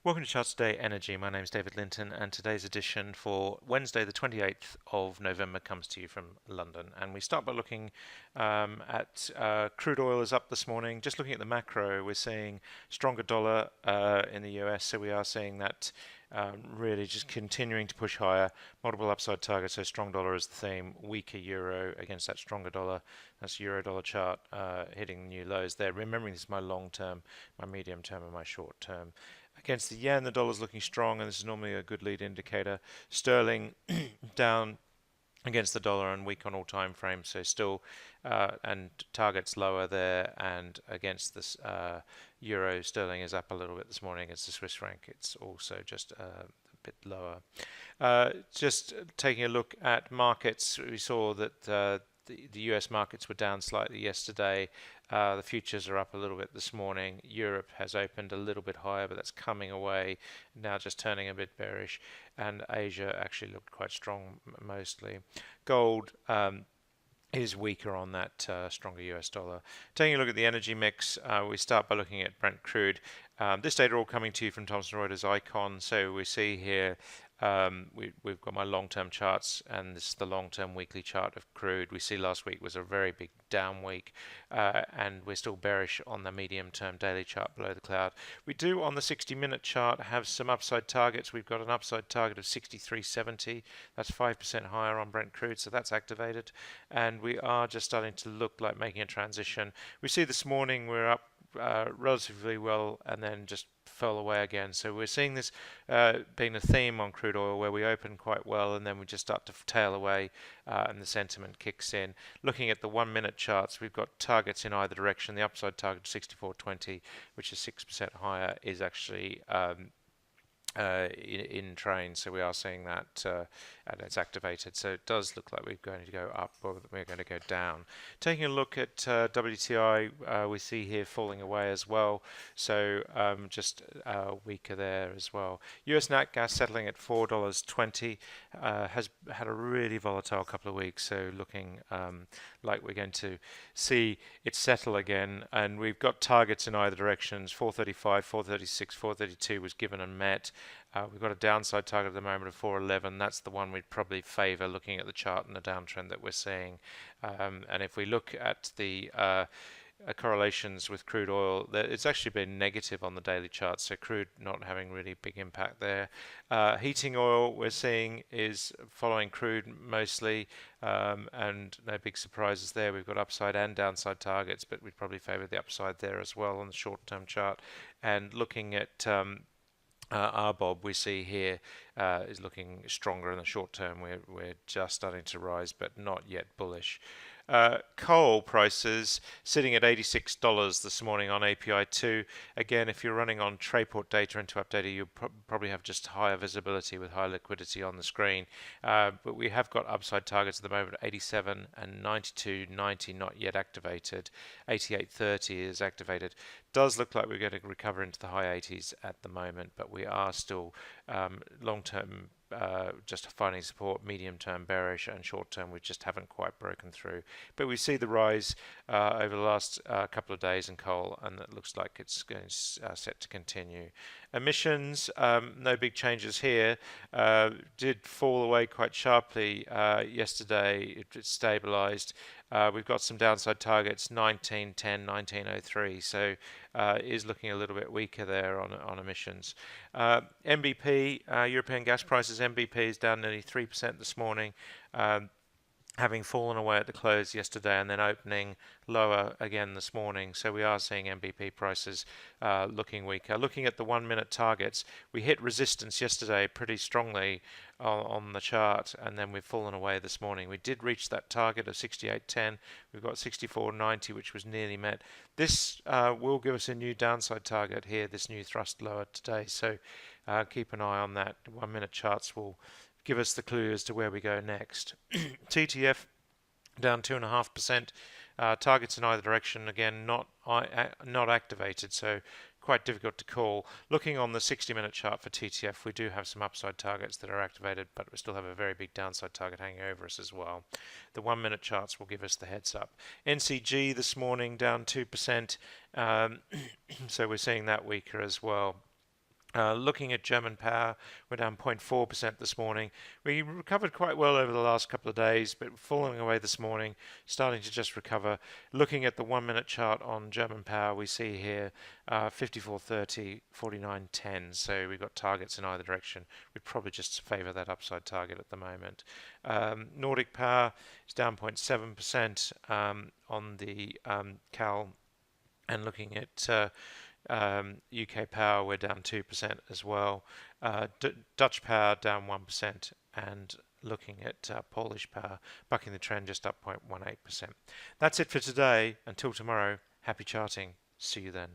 Welcome to Charts Today Energy. My name is David Linton, and today's edition for Wednesday, the 28th of November, comes to you from London. And we start by looking at crude oil is up this morning. Just looking at the macro, we're seeing stronger dollar in the US, so we are seeing that really just continuing to push higher. Multiple upside targets, so strong dollar is the theme. Weaker euro against that stronger dollar. That's euro dollar chart hitting new lows there. Remembering this is my long term, my medium term, and my short term. Against the yen, the dollar's looking strong, and this is normally a good lead indicator. Sterling down against the dollar and weak on all time frames, so still and targets lower there. And against this euro, sterling is up a little bit this morning. Against the Swiss franc, it's also just a bit lower. Just taking a look at markets, we saw that the US markets were down slightly yesterday. The futures are up a little bit this morning. Europe has opened a little bit higher, but that's coming away, now just turning a bit bearish. And Asia actually looked quite strong mostly. Gold is weaker on that stronger US dollar. Taking a look at the energy mix, we start by looking at Brent crude. This data all coming to you from Thomson Reuters Icon. So we see here we've got my long-term charts, and this is the long-term weekly chart of crude. We see last week was a very big down week, and we're still bearish on the medium-term daily chart below the cloud. We do on the 60-minute chart have some upside targets. We've got an upside target of 63.70. That's 5% higher on Brent crude, so that's activated, and we are just starting to look like making a transition. We see this morning we're up relatively well and then just fell away again. So we're seeing this being a theme on crude oil, where we open quite well and then we just start to tail away and the sentiment kicks in. Looking at the 1 minute charts, we've got targets in either direction. The upside target 64.20, which is 6% higher, is actually in train, so we are seeing that and it's activated, so it does look like we're going to go up or we're going to go down. Taking a look at WTI, we see here falling away as well, so just weaker there as well. US NatGas settling at $4.20, has had a really volatile couple of weeks, so looking like we're going to see it settle again, and we've got targets in either directions. 435, 436, 432 was given and met. We've got a downside target at the moment of 411. That's the one we'd probably favour looking at the chart and the downtrend that we're seeing. And if we look at the correlations with crude oil, it's actually been negative on the daily chart, so crude not having really big impact there. Heating oil we're seeing is following crude mostly, and no big surprises there. We've got upside and downside targets, but we'd probably favour the upside there as well on the short-term chart. And looking at RBOB, we see here is looking stronger in the short term. We're just starting to rise, but not yet bullish. Coal prices sitting at $86 this morning on API2. Again, if you're running on Trayport data into Updata, you probably have just higher visibility with high liquidity on the screen. But we have got upside targets at the moment, 87 and 92.90 not yet activated. 88.30 is activated. Does look like we're going to recover into the high 80s at the moment, but we are still long-term just finding support, medium-term bearish, and short-term we just haven't quite broken through. But we see the rise over the last couple of days in coal, and it looks like it's going set to continue. Emissions, no big changes here. Did fall away quite sharply yesterday. It stabilized. We've got some downside targets, 1910, 1903, so is looking a little bit weaker there on emissions. MBP, European gas prices, MBP is down nearly 3% this morning, having fallen away at the close yesterday and then opening lower again this morning. So we are seeing MBP prices looking weaker. Looking at the 1 minute targets, we hit resistance yesterday pretty strongly on the chart, and then we've fallen away this morning. We did reach that target of 68.10. We've got 64.90, which was nearly met. This will give us a new downside target here, this new thrust lower today, so keep an eye on that. 1 minute charts will give us the clue as to where we go next. TTF down 2.5%. Targets in either direction, again not activated, so quite difficult to call. Looking on the 60-minute chart for TTF, we do have some upside targets that are activated, but we still have a very big downside target hanging over us as well. The 1 minute charts will give us the heads up. NCG this morning down 2%, so we're seeing that weaker as well. Looking at German power, we're down 0.4% this morning. We recovered quite well over the last couple of days, but falling away this morning, starting to just recover. Looking at the 1 minute chart on German power, we see here 54.30, 49.10. So we've got targets in either direction. We'd probably just favour that upside target at the moment. Nordic power is down 0.7% on the Cal, and looking at UK power, we're down 2% as well. Dutch power down 1%, and looking at Polish power, bucking the trend, just up 0.18%. That's it for today. Until tomorrow, happy charting. See you then.